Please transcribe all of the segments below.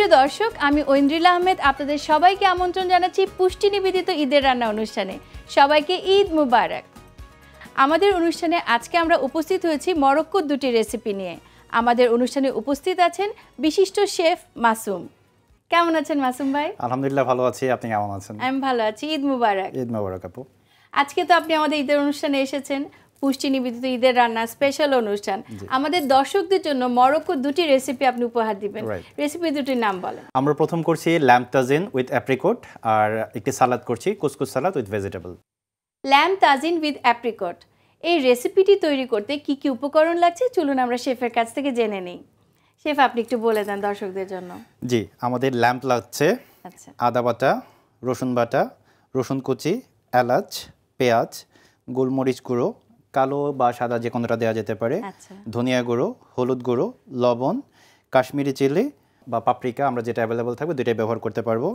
প্রিয় দর্শক, আমি ঐন্দ্রিলা আহমেদ আপনাদের সবাইকে আমন্ত্রণ জানাচ্ছি পুষ্টি নিবেদিত ঈদের রান্না অনুষ্ঠানে। সবাইকে ঈদ মুবারক। আমাদের অনুষ্ঠানে আজকে আমরা উপস্থিত হয়েছি মরক্কোর দুটি রেসিপি নিয়ে। আমাদের অনুষ্ঠানে উপস্থিত আছেন বিশিষ্ট শেফ মাসুম। কেমন আছেন মাসুম ভাই? আলহামদুলিল্লাহ ভালো আছি, আপনি কেমন আছেন? আমি ভালো আছি। ঈদ মুবারক। ঈদ মুবারক আপু। আজকে তো আপনি আমাদের ঈদের অনুষ্ঠানে এসেছেন, পুষ্টি নিবেদিত ঈদের রান্না স্পেশাল অনুষ্ঠান। আমাদের দর্শকদের জন্য মরক্কোর দুটি রেসিপি আপনি উপহার দিবেন। রেসিপি দুটির নাম বলেন। আমরা প্রথম করছি ল্যাম্ব তাজিন উইথ অ্যাপ্রিকট, আর একটি সালাদ করছি couscous salad with vegetable. Lamb tagine with apricot, এই রেসিপিটি তৈরি করতে কি কি উপকরণ লাগছে চলুন আমরা শেফের কাছ থেকে জেনে নিই। শেফ, আপনি একটু বলে দেন দর্শকদের জন্য। জি, আমাদের ল্যাম্ব লাগছে আদা বাটা, রসুন বাটা, রসুন কুচি, এলাচ, পেঁয়াজ, গোলমরিচ গুঁড়ো, কালো বা সাদা যে কোনোটা দেওয়া যেতে পারে, ধনিয়া গুঁড়ো, হলুদ গুঁড়ো, লবণ, কাশ্মীরি চিলি বা পাপরিকা, আমরা যেটা অ্যাভেলেবল থাকবে দুইটাই ব্যবহার করতে পারবো,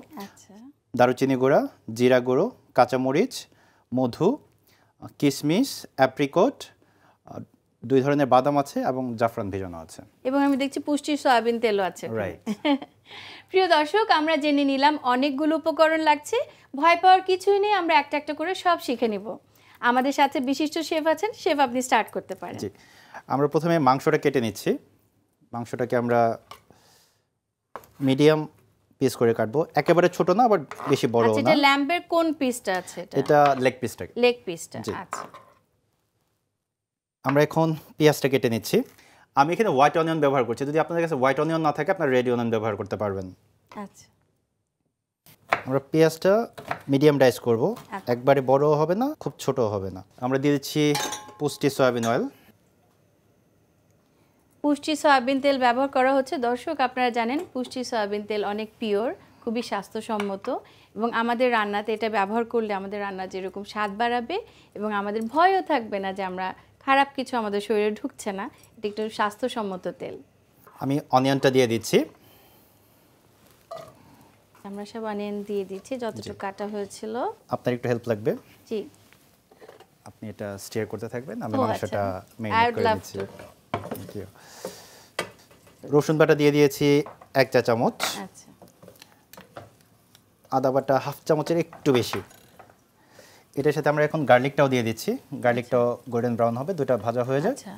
দারুচিনি গুঁড়া, জিরা গুঁড়ো, কাঁচামরিচ, মধু, কিশমিশ, অ্যাপ্রিকট, 2 ধরনের বাদাম আছে এবং জাফরান ভেজানো আছে, এবং আমি দেখছি পুষ্টি সয়াবিন তেলও আছে। প্রিয় দর্শক, আমরা জেনে নিলাম অনেকগুলো উপকরণ লাগছে। ভয় পাওয়ার কিছুই নেই, আমরা একটা একটা করে সব শিখে নিব। আমাদের সাথে বিশিষ্ট শেফ আছেন। শেফ, আপনি স্টার্ট করতে পারেন। জি, আমরা প্রথমে মাংসটা কেটে নিচ্ছি। মাংসটাকে আমরা মিডিয়াম পিস করে কাটবো, একেবারে ছোট না আবার বেশি বড় না। এটা ল্যাম্বের কোন পিসটা আছে? এটা লেগ পিসটা। লেগ পিসটা, আচ্ছা। আমরা এখন পেঁয়াজটা কেটে নিচ্ছি। আমি এখানে হোয়াইট অনিয়ন ব্যবহার করছি, যদি আপনাদের কাছে হোয়াইট অনিয়ন না থাকে আপনারা রেড অনিয়ন ব্যবহার করতে পারবেন। আচ্ছা, আমরা পেঁয়াজটা মিডিয়াম ডাইস করব, একবারে বড়ও হবে না খুব ছোটও হবে না। আমরা দিয়ে দিচ্ছি পুষ্টি সয়াবিন অয়েল। পুষ্টি সয়াবিন তেল ব্যবহার করা হচ্ছে। দর্শক, আপনারা জানেন পুষ্টি সয়াবিন তেল অনেক পিওর, খুবই স্বাস্থ্যসম্মত, এবং আমাদের রান্নাতে এটা ব্যবহার করলে আমাদের রান্না যেরকম স্বাদ বাড়াবে এবং আমাদের ভয়ও থাকবে না যে আমরা খারাপ কিছু আমাদের শরীরে ঢুকছে না। এটা একটু স্বাস্থ্যসম্মত তেল। আমি অনিয়নটা দিয়ে দিচ্ছি। আমরা সব অনিয়ন দিয়ে দিচ্ছি যতটুকু কাটা হয়েছিল। আপনার একটু হেল্প লাগবে। জি, আপনি এটা স্টিয়ার করতে থাকবেন, আমি মাংসটা ম্যারিনেট করে নিচ্ছি। Thank you. রসুন বাটা দিয়ে দিয়েছি 1 চা চামচ। আচ্ছা। আদা বাটা হাফ চামচের একটু বেশি। এটার সাথে আমরা এখন গার্লিকটাও দিয়ে দিচ্ছি। গার্লিকটাও গোল্ডেন ব্রাউন হবে, দুটো ভাজা হয়ে যায়। আচ্ছা,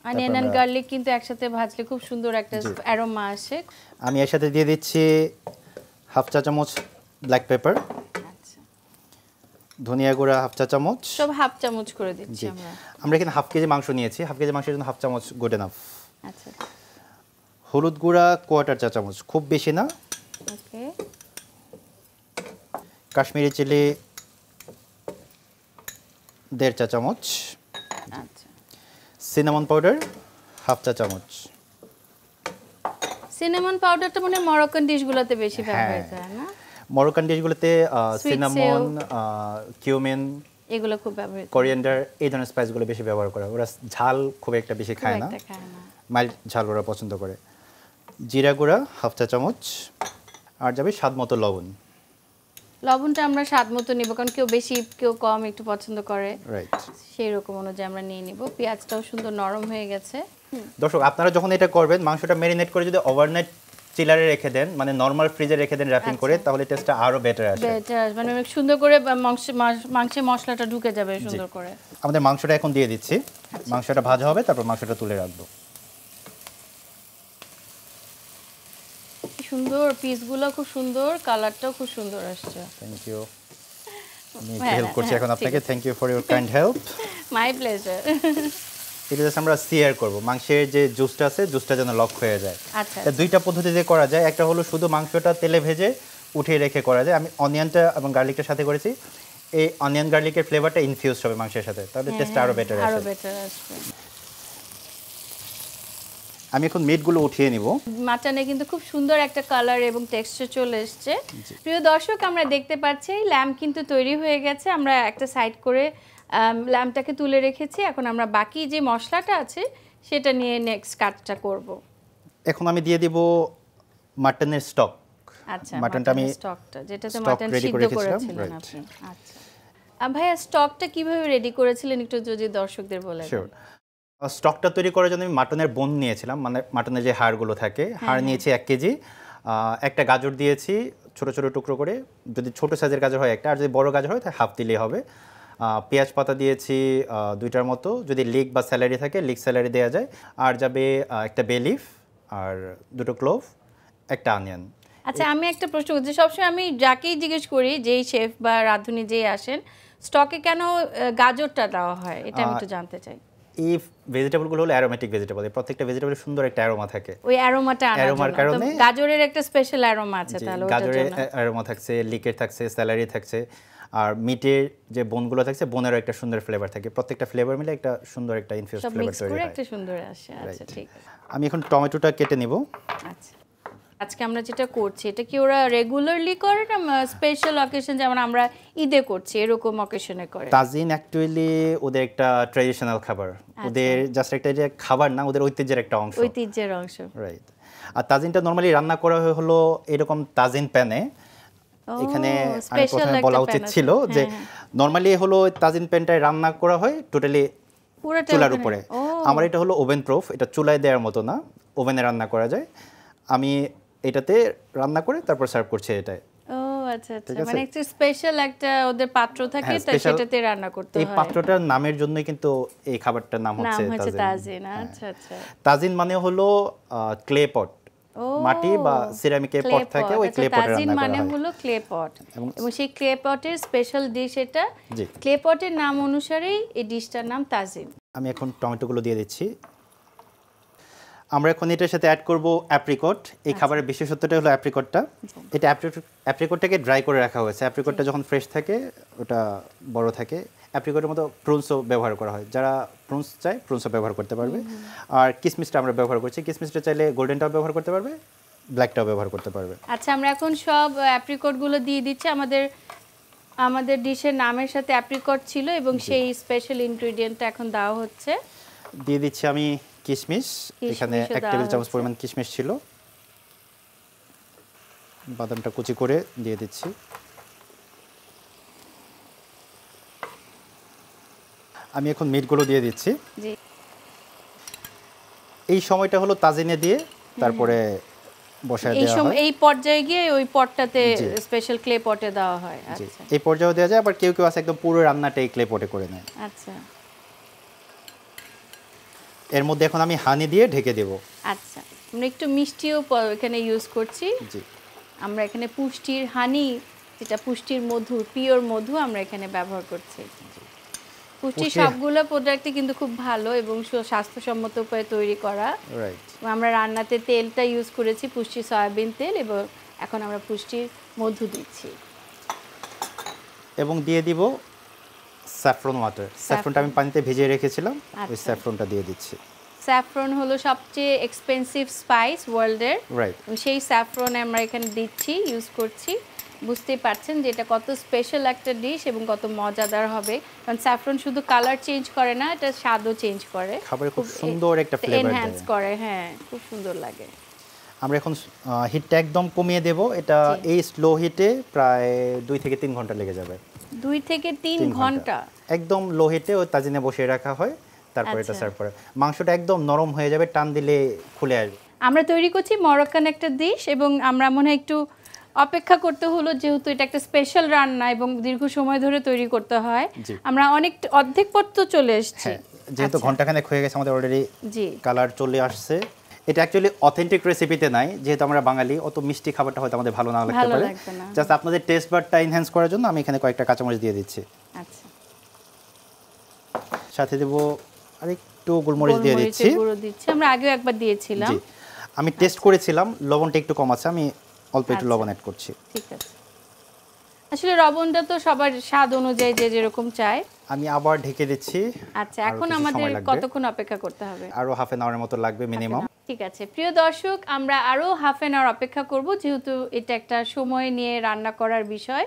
অনিয়ন এন্ড গার্লিক কিন্তু একসাথে ভাজলে খুব সুন্দর একটা অ্যারোমা আসে। আমি এর সাথে দিয়ে দিচ্ছি হাফ চা চামচ ব্ল্যাক পেপার। আচ্ছা, ধনিয়া গুঁড়া হাফ চা চামচ। সব হাফ চামচ করে দিচ্ছি আমরা। আমরা এখানে হাফ কেজি মাংস নিয়েছি, হাফ কেজি মাংসের জন্য হাফ চামচ গুড এনাফ। আচ্ছা। হলুদ গুঁড়া কোয়ার্টার চা চামচ, খুব বেশি না। ওকে। কাশ্মীরি চিলি 1.5 চা চামচ। আচ্ছা। সিনামন পাউডার হাফ চা চামচ। সিনামন পাউডারটা মানে মরক্কান ডিশগুলোতে বেশি ব্যবহৃত হয় না? মরক্কান ডিশগুলোতে সিনামন, কিউমিন, এগুলো খুব ব্যবহৃত, কোরিয়ান্ডার, এই ধরনের স্পাইসগুলো বেশি ব্যবহার করে। ওরা ঝাল খুব একটা বেশি খায় না, মাইল্ড ঝাল ওরা পছন্দ করে। জিরা গুঁড়া হাফ চা চামচ, আর যাবে স্বাদ মতো লবণ। লবণটা আমরা স্বাদ মতো নিব, কারণ কেউ বেশি কেউ কম একটু পছন্দ করে, রাইট, সেই রকম অনুযায়ী আমরা নিয়ে নিব। পেঁয়াজটাও সুন্দর নরম হয়ে গেছে। দর্শক, আপনারা যখন এটা করবেন মাংসটা ম্যারিনেট করে যদি ওভারনাইট চিলারে রেখে দেন, মানে নরমাল ফ্রিজে রেখে দেন র্যাপিং করে, তাহলে টেস্টটা আরো বেটার আসে। মানে অনেক সুন্দর করে মাংসে মশলাটা ঢুকে যাবে সুন্দর করে। আমাদের মাংসটা এখন দিয়ে দিচ্ছি। মাংসটা ভাজা হবে, তারপর মাংসটা তুলে রাখবো। সুন্দর পিসগুলো, খুব সুন্দর, কালারটাও খুব সুন্দর আসছে। Thank you. আমি হেল্প করছি এখন আপনাকে। Thank you for your kind help. My pleasure. এটা জাস্ট আমরা সিয়ার করব, মাংসের যে জুসটা আছে জুসটা যেন লক হয়ে যায়। আচ্ছা, এটা দুইটা পদ্ধতিতে করা যায়। একটা হলো শুধু মাংসটা তেলে ভেজে উঠিয়ে রেখে করা যায়। আমি অনিয়নটা এবং গার্লিকটার সাথে করেছি। এই অনিয়ন গার্লিকের ফ্লেভারটা ইনফিউজ হবে মাংসের সাথে, তাহলে টেস্টটা আরো বেটার আসে। আমি এখন মিটগুলো উঠিয়ে নিব। মাটনে কিন্তু খুব সুন্দর একটা কালার এবং টেক্সচার চলে এসেছে। প্রিয় দর্শক, আমরা দেখতে পাচ্ছি ল্যাম্ব কিন্তু তৈরি হয়ে গেছে। আমরা একটা সাইড করে ল্যাম্বটাকে তুলে রেখেছি। এখন আমরা বাকি যে মশলাটা আছে সেটা নিয়ে নেক্সট কাজটা করব। এখন আমি দিয়ে দিব মাটনের স্টক। আচ্ছা, মাটনটা আমি স্টকটা, যেটাতে মাটন সিদ্ধ করেছিলেন আপনি। আচ্ছা ভাইয়া, স্টকটা কিভাবে রেডি করেছিলেন একটু যদি দর্শকদের বলেন। শিওর। স্টকটা তৈরি করার জন্য আমি মাটনের বোন নিয়েছিলাম, মানে মাটনের যে হাড়গুলো থাকে, হাড় নিয়েছি 1 কেজি, একটা গাজর দিয়েছি ছোট ছোট টুকরো করে, যদি ছোট সাইজের গাজর হয় একটা, আর যদি বড় গাজর হয় তাহলে হাফ দিলেই হবে। পেঁয়াজ পাতা দিয়েছি 2টার মতো, যদি লিক বা স্যালারি থাকে লিক স্যালারি দেওয়া যায়। আর যাবে একটা বে লিফ, আর 2টো ক্লোভ, একটা অনিয়ন। আচ্ছা, আমি একটা প্রশ্ন করছি, সবসময় আমি যাকেই জিজ্ঞেস করি, যেই শেফ বা রাঁধুনি যেই আসেন, স্টকে কেন গাজরটা দেওয়া হয়, এটা আমি একটু জানতে চাই। এই ভেজিটেবলগুলো হলো অ্যারোমেটিক ভেজিটেবল, প্রত্যেকটা ভেজিটেবলের সুন্দর একটা অ্যারোমা থাকে। ওই অ্যারোমাটা আনার অ্যারোমার জন্য কারণে গাজরের একটা স্পেশাল অ্যারোমা আছে, তাহলে ওটার গাজরের জন্য অ্যারোমা থাকছে, লিকের থাকছে, স্যালারি থাকছে, আর মিটের যে বোনগুলো থাকছে বোনেরও একটা সুন্দর ফ্লেভার থাকে। প্রত্যেকটা ফ্লেভার মিলে একটা সুন্দর একটা ইনফিউজ সব ফ্লেভার মিক্স তৈরি করে হয়। একটা সুন্দর আসে। আচ্ছা, ঠিক আছে। আমি এখন টমেটোটা কেটে নিব। আচ্ছা, আজকে আমরা যেটা করছি এটা কি ওরা রেগুলারলি করে না স্পেশাল অকেশন, যেমন আমরা ঈদে করছি এরকম অকেশনে করে? তাজিন অ্যাকচুয়ালি ওদের একটা ট্র্যাডিশনাল খাবার, ওদের জাস্ট একটা যে খাবার না, ওদের ঐতিহ্যের একটা অংশ। ঐতিহ্যের অংশ, রাইট। আর তাজিনটা নরমালি রান্না করা হয় হলো এরকম তাজিন প্যানে। এখানে আমি প্রথমে বলা উচিত ছিল যে নরমালি হলো তাজিন প্যানটায় রান্না করা হয় টোটালি চুলার উপরে। আমার এটা হলো ওভেন প্রুফ, এটা চুলায় দেওয়ার মতো না, ওভেনে রান্না করা যায়। আমি এটাতে রান্না করে তারপর সার্ভ করছি এটাই। ও আচ্ছা আচ্ছা, মানে একটা স্পেশাল একটা ওদের পাত্র থাকে, তাই সেটাতে রান্না করতে হয়। এই পাত্রটার নামের জন্যই কিন্তু এই খাবারটার নাম হচ্ছে তাজিন। আচ্ছা আচ্ছা, তাজিন মানে হলো ক্লে পট, মাটি বা সিরামিকের পট থাকে, ওই ক্লে পটে রান্না করা হয়। তাজিন মানে হলো ক্লে পট, এবং সেই ক্লে পটের স্পেশাল ডিশ এটা। ক্লে পটের নাম অনুসারেই এই ডিশটার নাম তাজিন। আমি এখন টমেটোগুলো দিয়ে দিচ্ছি। আমরা এখন এটার সাথে অ্যাড করব অ্যাপ্রিকট। এই খাবারের বিশেষত্বটা হলো অ্যাপ্রিকটটা। এটা অ্যাপ্রিকটটাকে ড্রাই করে রাখা হয়েছে। অ্যাপ্রিকটটা যখন ফ্রেশ থাকে ওটা বড় থাকে। অ্যাপ্রিকটের মতো প্রুনসও ব্যবহার করা হয়, যারা প্রুনস চায় প্রুনসও ব্যবহার করতে পারবে। আর কিসমিসটা আমরা ব্যবহার করছি, কিসমিসটা চাইলে গোল্ডেনটাও ব্যবহার করতে পারবে, ব্ল্যাকটাও ব্যবহার করতে পারবে। আচ্ছা, আমরা এখন সব অ্যাপ্রিকটগুলো দিয়ে দিচ্ছি। আমাদের ডিশের নামের সাথে অ্যাপ্রিকট ছিল, এবং সেই স্পেশাল ইনগ্রেডিয়েন্টটা এখন দেওয়া হচ্ছে। দিয়ে দিচ্ছি আমি কিশমিশ, এখানে 1 টেবিল চামচ পরিমাণ কিশমিশ ছিল। বাদামটা কুচি করে দিয়ে দিচ্ছি। আমি এখন মিটগুলো দিয়ে দিচ্ছি। এই সময়টা হলো তাজিনে দিয়ে তারপরে বসায় দেওয়া হয়। এই পর্যায়ে গিয়ে ওই পটটাতে স্পেশাল ক্লে পটে দেওয়া হয়। আচ্ছা, এই পর্যায়ে দেওয়া যায়, আবার কেউ কেউ আছে একদম পুরো রান্নাটা এই ক্লে পটে করে নেয়। আচ্ছা, এর মধ্যে এখন আমি হানি দিয়ে ঢেকে দেব। আচ্ছা, আমরা একটু মিষ্টিও এখানে ইউজ করছি। জি, আমরা এখানে পুষ্টির হানি, যেটা পুষ্টির মধু, পিওর মধু আমরা এখানে ব্যবহার করছি। পুষ্টির সবগুলো প্রোডাক্টই কিন্তু খুব ভালো এবং স্বাস্থ্যসম্মত উপায়ে তৈরি করা। রাইট। আমরা রান্নাতে তেলটা ইউজ করেছি পুষ্টি সয়াবিন তেল, এবং এখন আমরা পুষ্টির মধু দিচ্ছি। এবং দিয়ে দিব স্যাফরন ওয়াটার। স্যাফরনটা আমি পানিতে ভিজিয়ে রেখেছিলাম, ওই স্যাফরনটা দিয়ে দিচ্ছি। স্যাফরন হলো সবচেয়ে এক্সপেন্সিভ স্পাইস ওয়ার্ল্ডের, রাইট। সেই স্যাফরন আমরা এখানে দিচ্ছি, ইউজ করছি। বুঝতেই পারছেন যে এটা কত স্পেশাল একটা ডিশ এবং কত মজাদার হবে, কারণ স্যাফরন শুধু কালার চেঞ্জ করে না, এটা স্বাদও চেঞ্জ করে, খাবারে খুব সুন্দর একটা ফ্লেভার দেয়, এনহ্যান্স করে। হ্যাঁ, খুব সুন্দর লাগে। আমরা এখন হিটটা একদম কমিয়ে দেব। এটা এই স্লো হিটে প্রায় 2 থেকে 3 ঘন্টা লেগে যাবে। 2 থেকে 3 ঘন্টা একদম লো হিটে ওই তাজিনে বসিয়ে রাখা হয়, তারপর এটা সার্ভ করে। মাংসটা একদম নরম হয়ে যাবে, টান দিলে খুলে আসবে। আমরা তৈরি করছি মরক্কান একটা ডিশ, এবং আমরা মনে হয় একটু অপেক্ষা করতে হলো, যেহেতু এটা একটা স্পেশাল রান্না এবং দীর্ঘ সময় ধরে তৈরি করতে হয়। আমরা অর্ধেক পথ তো চলে এসেছি, যেহেতু ঘন্টাখানেক হয়ে গেছে আমাদের অলরেডি, কালার চলে আসছে। এটা অ্যাকচুয়ালি অথেন্টিক রেসিপিতে নাই, যেহেতু আমরা বাঙালি, অত মিষ্টি খাবারটা হয়তো আমাদের ভালো না লাগতে পারে। জাস্ট আপনাদের টেস্ট বারটা এনহ্যান্স করার জন্য আমি এখানে কয়েকটা কাঁচামরিচ দিয়ে দিচ্ছি। আচ্ছা, সাথে দেব আরেকটু গোলমরিচ দিয়ে দিচ্ছি। আমরা আগেও একবার দিয়েছিলাম। আমি টেস্ট করেছিলাম, লবণটা একটু কম আছে, আমি অল্প একটু লবণ অ্যাড করছি। ঠিক আছে, আসলে লবণটা তো সবার স্বাদ অনুযায়ী যে যেরকম চায়। আমি আবার ঢেকে দিচ্ছি। আচ্ছা, এখন আমাদের কতক্ষণ অপেক্ষা করতে হবে? আরো হাফ এন আওয়ারের মতো লাগবে মিনিমাম। ঠিক আছে প্রিয় দর্শক, আমরা আরো হাফ এন আওয়ার অপেক্ষা করব, যেহেতু এটা একটা সময় নিয়ে রান্না করার বিষয়।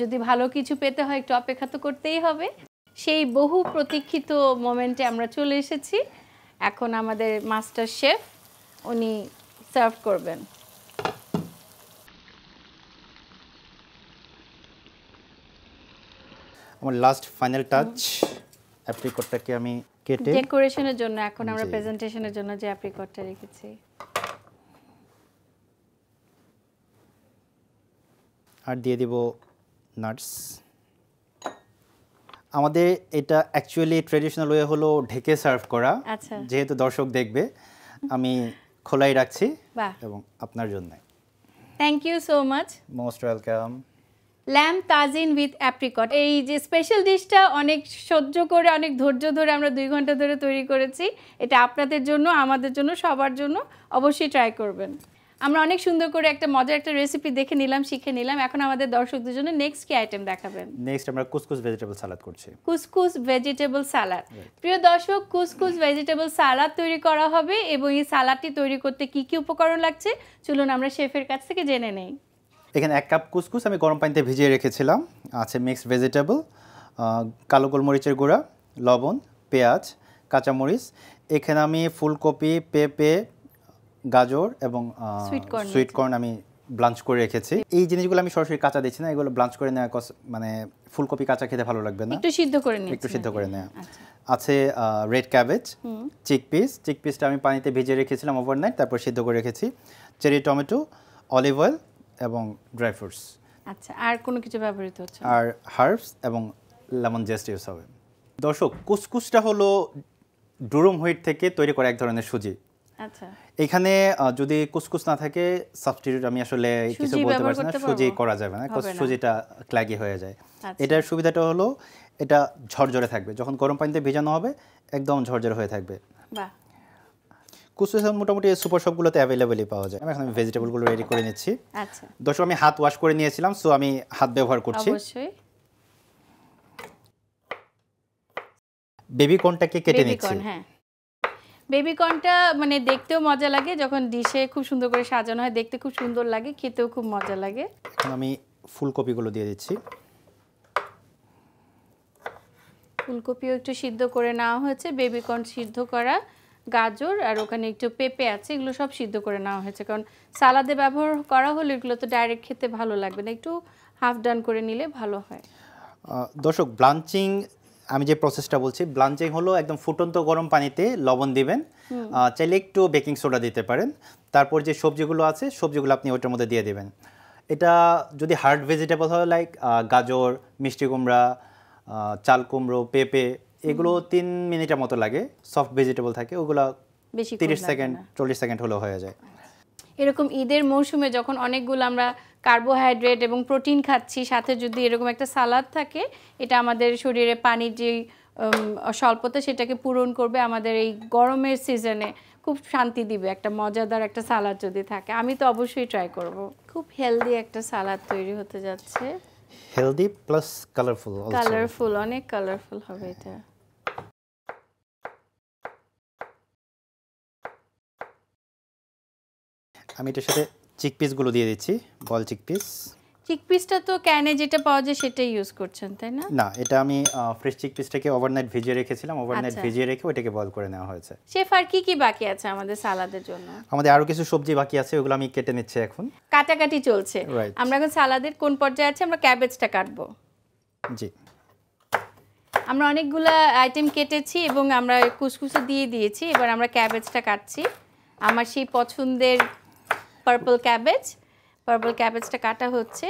যদি ভালো কিছু পেতে হয় একটু অপেক্ষা তো করতেই হবে। সেই বহু প্রতীক্ষিত মোমেন্টে আমরা চলে এসেছি। এখন আমাদের মাস্টার শেফ উনি সার্ভ করবেন। আমার লাস্ট ফাইনাল টাচ, অ্যাপ্রিকটটাকে আমি কেটে ডেকোরেশনের জন্য, এখন আমরা প্রেজেন্টেশনের জন্য যে অ্যাপ্রিকটটা রেখেছি। আর দিয়ে দিব নাটস। আমাদের এটা অ্যাকচুয়ালি ট্র্যাডিশনাল ওয়ে হলো ঢেকে সার্ভ করা, যেহেতু দর্শক দেখবে আমি খোলাই রাখছি এবং আপনার জন্য। Thank you so much. Most welcome. Lamb tagine with apricot, এই যে স্পেশাল ডিশটা অনেক সহ্য করে অনেক ধৈর্য ধরে আমরা 2 ঘন্টা ধরে তৈরি করেছি। এটা আপনাদের জন্য, আমাদের জন্য, সবার জন্য, অবশ্যই ট্রাই করবেন। আমরা অনেক সুন্দর করে একটা মজার একটা রেসিপি দেখে নিলাম, শিখে নিলাম। এখন আমাদের দর্শকদের জন্য নেক্সট কি আইটেম দেখাবেন? নেক্সট আমরা কুসকুস ভেজিটেবল সালাদ করছি। কুসকুস ভেজিটেবল সালাদ। প্রিয় দর্শক, কুসকুস ভেজিটেবল সালাদ তৈরি করা হবে এবং এই সালাদটি তৈরি করতে কি কি উপকরণ লাগছে চলুন আমরা শেফের কাছ থেকে জেনে নেই। এখানে 1 কাপ কুসকুস আমি গরম পানিতে ভিজিয়ে রেখেছিলাম। আছে মিক্সড ভেজিটেবল, কালো গোলমরিচের গুঁড়া, লবণ, পেঁয়াজ, কাঁচামরিচ। এখানে আমি ফুলকপি, পেঁপে, গাজর এবং সুইট কর্ন আমি ব্লাঞ্চ করে রেখেছি। এই জিনিসগুলো আমি সরাসরি কাঁচা দিচ্ছি না, এগুলো ব্লাঞ্চ করে নেওয়া, মানে ফুলকপি কাঁচা খেতে ভালো লাগবে না, একটু সিদ্ধ করে নিচ্ছি, একটু সিদ্ধ করে নেওয়া। আছে রেড ক্যাবেজ, চিকপিসটা আমি পানিতে ভিজিয়ে রেখেছিলাম ওভারনাইট, তারপর সিদ্ধ করে রেখেছি। চেরি টমেটো, অলিভ অয়েল এবং ড্রাই ফ্রুটস। আচ্ছা, আর কোনো কিছু ব্যবহৃত হচ্ছে? আর হার্বস এবং লেমন জেস্ট ইউজ হবে। দর্শক, কুসকুসটা হলো ডুরুম হুইট থেকে তৈরি করা এক ধরনের সুজি। আচ্ছা, এখানে যদি কুসকুস না থাকে সাবস্টিটিউট আমি আসলে কিছু বলতে পারছি না, সুজি করা যাবে না, কারণ সুজিটা ক্ল্যাগি হয়ে যায়। এটার সুবিধাটা হলো এটা ঝরঝরে থাকবে, যখন গরম পানিতে ভেজানো হবে একদম ঝরঝরে হয়ে থাকবে। বাহ। কুসকুস মোটামুটি সুপার শপগুলোতে অ্যাভেলেবলই পাওয়া যায়। এখন আমি ভেজিটেবলগুলো রেডি করে নিচ্ছি। আচ্ছা দর্শক, আমি হাত ওয়াশ করে নিয়েছিলাম, সো আমি হাত ব্যবহার করছি। অবশ্যই। বেবি কর্নটাকে কেটে নিচ্ছি। হ্যাঁ, বেবি কর্নটা মানে দেখতেও মজা লাগে, যখন ডিশে খুব সুন্দর করে সাজানো হয় দেখতে খুব সুন্দর লাগে, খেতেও খুব মজা লাগে। এখন আমি ফুলকপিগুলো দিয়ে দিচ্ছি। ফুলকপিও একটু সিদ্ধ করে নেওয়া হয়েছে, বেবি কর্ন সিদ্ধ করা, গাজর আর ওখানে একটু পেঁপে আছে, এগুলো সব সিদ্ধ করে নেওয়া হয়েছে, কারণ সালাদে ব্যবহার করা হলে এগুলো তো ডাইরেক্ট খেতে ভালো লাগবে না, একটু হাফ ডান করে নিলে ভালো হয়। দর্শক, ব্লাঞ্চিং আমি যে প্রসেসটা বলছি, ব্লাঞ্চিং হলো একদম ফুটন্ত গরম পানিতে লবণ দিবেন, চাইলে একটু বেকিং সোডা দিতে পারেন, তারপর যে সবজিগুলো আছে সবজিগুলো আপনি ওটার মধ্যে দিয়ে দেবেন। এটা যদি হার্ড ভেজিটেবল হয় লাইক গাজর, মিষ্টি কুমড়া, চাল কুমড়ো, পেঁপে, এগুলো 3 মিনিটের মতো লাগে। সফট ভেজিটেবল থাকে ওগুলো 30 সেকেন্ড 40 সেকেন্ড হলেও হয়ে যায়। এরকম ঈদের মৌসুমে যখন অনেকগুলো আমরা কার্বোহাইড্রেট এবং প্রোটিন খাচ্ছি, সাথে যদি এরকম একটা সালাদ থাকে, এটা আমাদের শরীরে পানির যে স্বল্পতা সেটাকে পূরণ করবে, আমাদের এই গরমের সিজনে খুব শান্তি দিবে। একটা মজাদার একটা সালাদ যদি থাকে, আমি তো অবশ্যই ট্রাই করব। খুব হেলদি একটা সালাদ তৈরি হতে যাচ্ছে, হেলদি প্লাস কালারফুল। কালারফুল, অনেক কালারফুল হবে এটা। আমি এটার সাথে চিকপিসগুলো দিয়ে দিচ্ছি, বল চিকপিস। চিকপিসটা তো ক্যানে যেটা পাওয়া যায় সেটাই ইউজ করছেন, তাই না? না, এটা আমি ফ্রেশ চিকপিসটাকে ওভারনাইট ভিজিয়ে রেখেছিলাম, ওভারনাইট ভিজিয়ে রেখে ওটাকে বয়েল করে নেওয়া হয়েছে। শেফ, আর কি কি বাকি আছে আমাদের সালাদের জন্য? আমাদের আরো কিছু সবজি বাকি আছে, ওগুলো আমি কেটে নিচ্ছি এখন। কাটাকাটি চলছে। আমরা এখন সালাদের কোন পর্যায়ে আছি? আমরা ক্যাবেজটা কাটবো। জি, আমরা অনেকগুলো আইটেম কেটেছি এবং আমরা কুসকুসে দিয়ে দিয়েছি, এবার আমরা ক্যাবেজটা কাটছি। আমার সেই পছন্দের পার্পল ক্যাবেজটা কাটা হচ্ছে,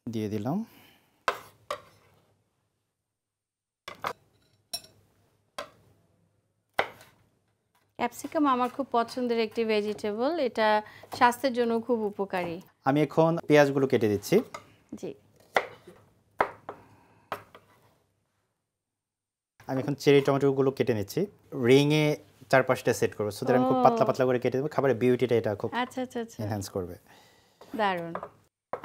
দিয়ে দিলাম। ক্যাপসিকাম আমার খুব পছন্দের একটি ভেজিটেবল, এটা স্বাস্থ্যের জন্য খুব উপকারী। আমি এখন পেঁয়াজগুলো কেটে দিচ্ছি। জি, আমি এখন চেরি টমেটোগুলো কেটে নিচ্ছি, রিংয়ে চারপাশটা সেট করব, সো দ্যাট আমি খুব পাতলা পাতলা করে কেটে দেব, খাবারের বিউটিটা এটা খুব আচ্ছা আচ্ছা আচ্ছা এনহ্যান্স করবে। দারুণ।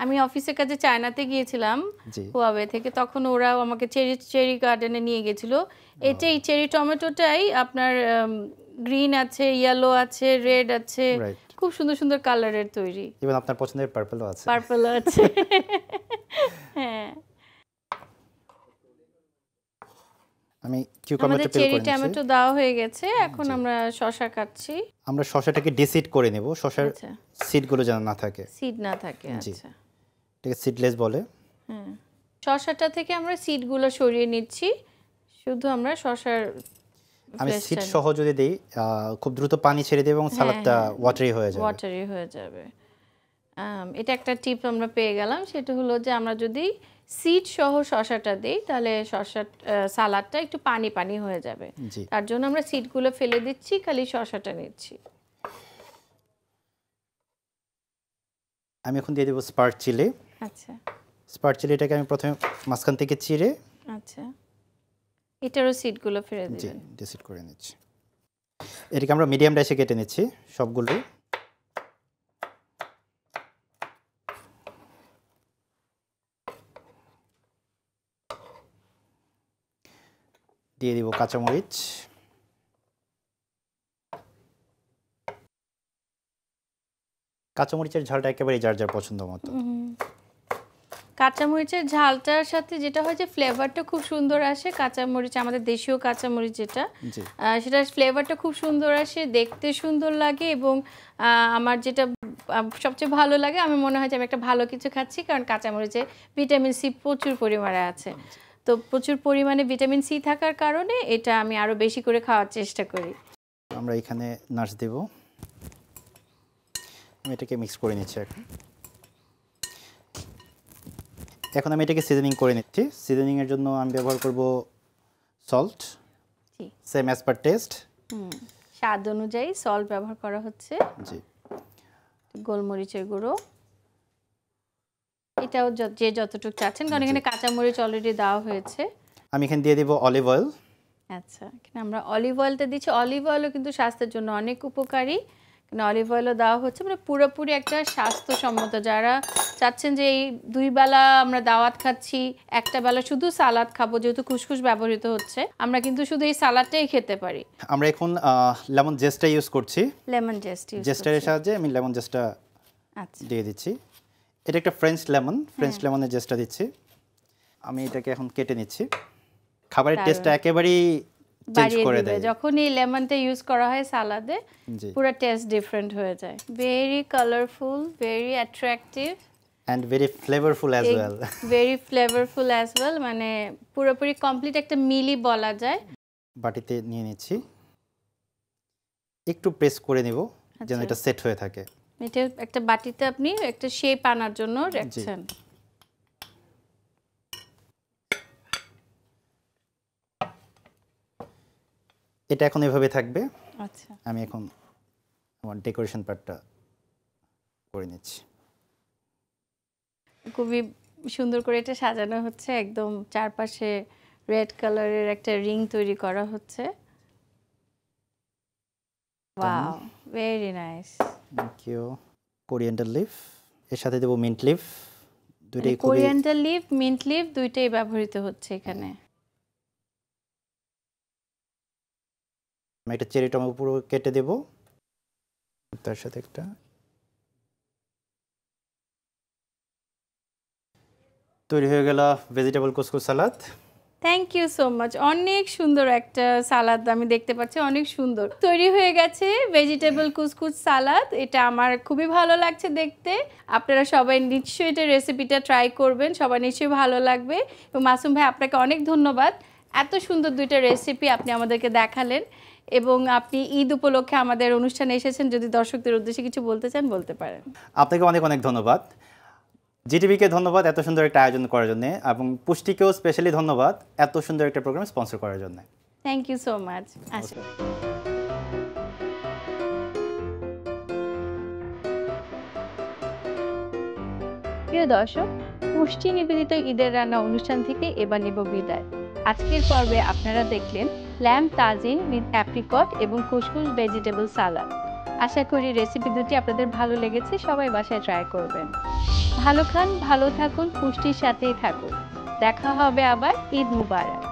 আমি অফিসের কাজে চায়নাতে গিয়েছিলাম হুয়াওয়ে থেকে, তখন ওরাও আমাকে চেরি গার্ডেনে নিয়ে গেছিল। এটাই চেরি টমেটোটাই আপনার গ্রিন আছে, ইয়েলো আছে, রেড আছে, খুব সুন্দর সুন্দর কালারের তৈরি। ইভেন আপনার পছন্দের পার্পলও আছে। পার্পলও আছে, হ্যাঁ। আমি কিউকাম্বারটা পেল করে নিয়েছি। চেরি টমেটো দেওয়া হয়ে গেছে, এখন আমরা শসা কাটছি। আমরা শসাটাকে ডিসিড করে নেব, শসার সিডগুলো যেন না থাকে। সিড না থাকে, আচ্ছা। এটাকে সিডলেস বলে। হ্যাঁ, শসাটা থেকে আমরা সিডগুলো সরিয়ে নিচ্ছি, শুধু আমরা শসার। আমি সিড সহ যদি দেই খুব দ্রুত পানি ছেড়ে দেবে এবং সালাদটা ওয়াটারি হয়ে যাবে। ওয়াটারি হয়ে যাবে। এটা একটা টিপ আমরা পেয়ে গেলাম, সেটা হলো যে আমরা যদি সিড সহ শসাটা দিই তাহলে সালাডটা একটু পানি পানি হয়ে যাবে। তার জন্য আমরা সিডগুলো ফেলে দিচ্ছি, খালি শসাটা নিচ্ছি। আমি এখন দিয়ে দেব স্পার চিলি। আচ্ছা, স্পার চিলিটাকে আমি প্রথমে মাঝখান থেকে চিড়ে, আচ্ছা, এটারও সিডগুলো ফেলে দিবেন। জি, ডিসিড করে নিচ্ছি। এটাকে আমরা মিডিয়াম ডাইসে কেটে নিচ্ছি সবগুলো। দিয়ে দিব কাঁচামরিচ, কাঁচামরিচের ঝালটা একেবারে যার যার পছন্দ মতো। কাঁচামরিচের ঝালটার সাথে যেটা হয় যে ফ্লেভারটা খুব সুন্দর আসে। কাঁচামরিচ আমাদের দেশীয় কাঁচামরিচ যেটা, সেটার ফ্লেভারটা খুব সুন্দর আসে, দেখতে সুন্দর লাগে। এবং আমার যেটা সবচেয়ে ভালো লাগে, আমি মনে হয় যে আমি একটা ভালো কিছু খাচ্ছি, কারণ কাঁচামরিচে ভিটামিন সি প্রচুর পরিমাণে আছে। তো প্রচুর পরিমাণে ভিটামিন সি থাকার কারণে এটা আমি আরো বেশি করে খাওয়ার চেষ্টা করি। আমরা এখানে নাচ দেব, আমি এটাকে মিক্স করে নিচ্ছি। এখন আমি এটাকে সিজনিং করে নিচ্ছি। সিজনিং এর জন্য আমি ব্যবহার করব salt, same as per test. স্বাদ অনুযায়ী সল্ট ব্যবহার করা হচ্ছে। জি, গোলমরিচের গুঁড়ো, এটাও যে যতটুকু চাচ্ছেন, কারণ এখানে কাঁচামরিচ অলরেডি দেওয়া হয়েছে। আমি এখানে দিয়ে দেব অলিভ অয়েল। আচ্ছা, এখানে আমরা অলিভ অয়েলটা দিচ্ছি। অলিভ অয়েলও কিন্তু স্বাস্থ্যের জন্য অনেক উপকারী। এখানে অলিভ অয়েলও দেওয়া হচ্ছে, মানে পুরোপুরি একটা স্বাস্থ্যসম্মত। যারা চাচ্ছেন যে এই 2 বেলা আমরা দাওয়াত খাচ্ছি, একটা বেলা শুধু সালাদ খাবো, যেহেতু কুসকুস ব্যবহৃত হচ্ছে, আমরা কিন্তু শুধু এই সালাদটাই খেতে পারি। আমরা এখন লেমন জেস্টটা ইউজ করছি। লেমন জেস্টারের সাহায্যে আমি লেমন জেস্টটা দিয়ে দিচ্ছি। এটা একটা ফ্রেঞ্চ লেমনের জেস্টটা দিচ্ছি। আমি এটাকে এখন কেটে নিচ্ছি। খাবারের টেস্টটা একেবারেই চেঞ্জ করে দেয় যখন এই লেমনটা ইউজ করা হয় সালাদে, পুরো টেস্ট ডিফারেন্ট হয়ে যায়। Very colourful, very attractive and very flavorful as well. Very flavorful as well, মানে পুরোপুরি কমপ্লিট একটা মিলি বলা যায়। বাটিতে নিয়ে নিচ্ছি, একটু প্রেস করে নেব যেন এটা সেট হয়ে থাকে। এটা একটা বাটিতে আপনি একটা শেপ আনার জন্য রাখছেন। এটা এখন এভাবে থাকবে। আচ্ছা, আমি এখন আমার ডেকোরেশন পার্টটা করে নিচ্ছি। খুবই সুন্দর করে এটা সাজানো হচ্ছে, একদম চারপাশে রেড কালারের একটা রিং তৈরি করা হচ্ছে। Wow, very nice. Thank you. Coriander leaf, এর সাথে দেব মিন্ট লিফ। দুটোই কোরিয়ান্ডার লিফ, মিন্ট লিফ দুইটাই ব্যবহৃত হচ্ছে এখানে। আমি একটা চেরি টমেটো পুরো কেটে দেব, তার সাথে একটা তৈরি হয়ে গেল vegetable couscous salad. Thank you so much. অনেক সুন্দর একটা সালাদ আমি দেখতে পাচ্ছি, অনেক সুন্দর তৈরি হয়ে গেছে ভেজিটেবল কুসকুস সালাদ। এটা আমার খুবই ভালো লাগছে দেখতে। আপনারা সবাই নিশ্চয়ই এটা রেসিপিটা ট্রাই করবেন, সবার নিশ্চয়ই ভালো লাগবে। এবং মাসুম ভাই, আপনাকে অনেক ধন্যবাদ, এত সুন্দর দুইটা রেসিপি আপনি আমাদেরকে দেখালেন। এবং আপনি ঈদ উপলক্ষে আমাদের অনুষ্ঠানে এসেছেন, যদি দর্শকদের উদ্দেশ্যে কিছু বলতে চান বলতে পারেন। আপনাকে অনেক অনেক ধন্যবাদ, জিটিভিকে ধন্যবাদ এত সুন্দর একটা আয়োজন করার জন্য, এবং পুষ্টিকেও স্পেশালি ধন্যবাদ এত সুন্দর একটা প্রোগ্রাম স্পন্সর করার জন্য। Thank you so much. আচ্ছা, প্রিয় দর্শক, পুষ্টি নিবেদিত ঈদের রান্না অনুষ্ঠান থেকে এবার নেব বিদায়। আজকের পর্বে আপনারা দেখলেন ল্যাম্ব তাজিন উইথ অ্যাপ্রিকট এবং কুসকুস ভেজিটেবল সালাদ। আশা করি রেসিপি দুটি আপনাদের ভালো লেগেছে, সবাই বাসায় ট্রাই করবেন। ভালো খান, ভালো থাকুন, পুষ্টির সাথেই থাকুন। দেখা হবে আবার। ঈদ মুবারক।